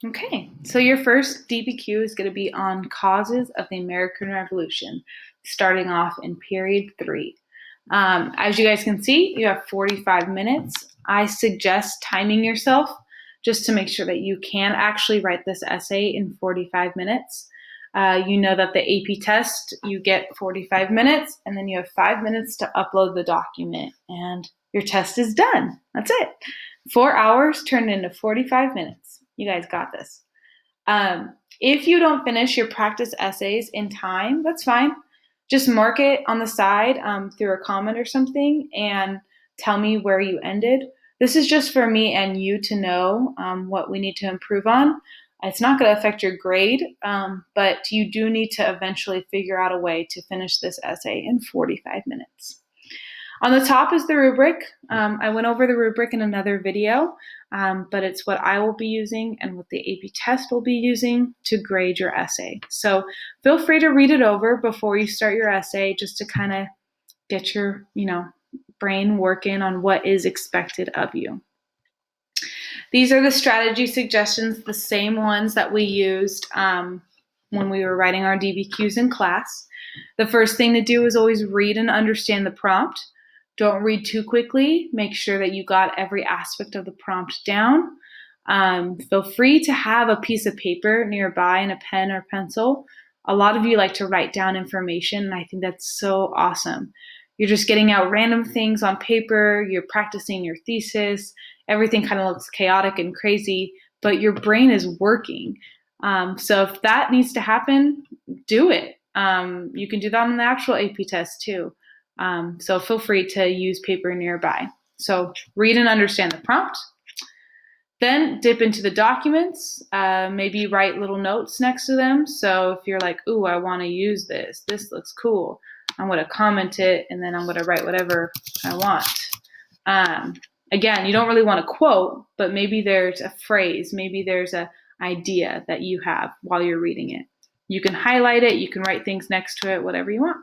Okay, so your first DBQ is going to be on causes of the American Revolution, starting off in period 3. As you guys can see, you have 45 minutes. I suggest timing yourself just to make sure that you can actually write this essay in 45 minutes. You know that the AP test, you get 45 minutes, and then you have 5 minutes to upload the document, and your test is done. That's it. 4 hours turned into 45 minutes. You guys got this. If you don't finish your practice essays in time, that's fine. Just mark it on the side through a comment or something and tell me where you ended. This is just for me and you to know what we need to improve on. It's not going to affect your grade, but you do need to eventually figure out a way to finish this essay in 45 minutes. On the top is the rubric. I went over the rubric in another video, but it's what I will be using and what the AP test will be using to grade your essay. So feel free to read it over before you start your essay just to kind of get your, brain working on what is expected of you. These are the strategy suggestions, the same ones that we used when we were writing our DBQs in class. The first thing to do is always read and understand the prompt. Don't read too quickly. Make sure that you got every aspect of the prompt down. Feel free to have a piece of paper nearby and a pen or pencil. A lot of you like to write down information, and I think that's so awesome. You're just getting out random things on paper. You're practicing your thesis. Everything kind of looks chaotic and crazy, but your brain is working. So if that needs to happen, do it. You can do that on the actual AP test too. So feel free to use paper nearby. So read and understand the prompt. Then dip into the documents. Maybe write little notes next to them. So if you're like, ooh, I want to use this. This looks cool. I'm going to comment it, and then I'm going to write whatever I want. Again, you don't really want to quote, but maybe there's a phrase. Maybe there's an idea that you have while you're reading it. You can highlight it. You can write things next to it, whatever you want.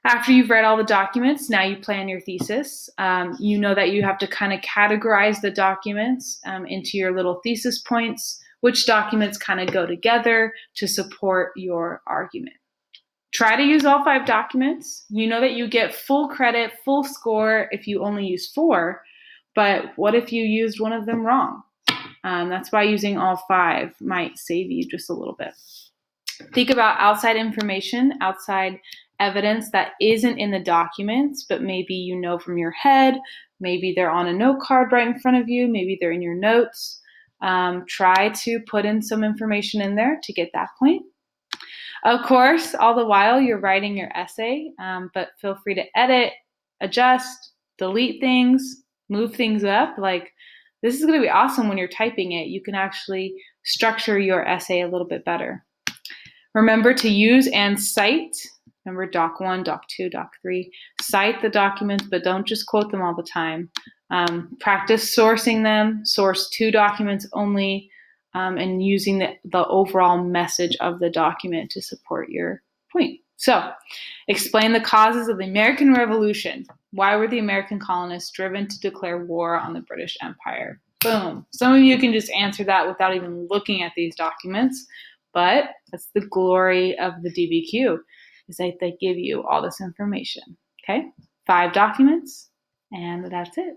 After you've read all the documents, now you plan your thesis. You know that you have to kind of categorize the documents into your little thesis points, which documents kind of go together to support your argument. Try to use all 5 documents. You know that you get full credit, full score if you only use 4, but what if you used one of them wrong? That's why using all 5 might save you just a little bit. Think about outside information, outside evidence that isn't in the documents, but maybe you know from your head, maybe they're on a note card right in front of you, maybe they're in your notes. Try to put in some information in there to get that point. Of course, all the while you're writing your essay, but feel free to edit, adjust, delete things, move things up. Like, this is going to be awesome when you're typing it. You can actually structure your essay a little bit better. Remember to use and cite. Remember Doc 1, Doc 2, Doc 3. Cite the documents, but don't just quote them all the time. Practice sourcing them. Source 2 documents only, and using the overall message of the document to support your point. So, explain the causes of the American Revolution. Why were the American colonists driven to declare war on the British Empire? Boom. Some of you can just answer that without even looking at these documents, but that's the glory of the DBQ, is that they give you all this information. Okay? 5 documents, and that's it.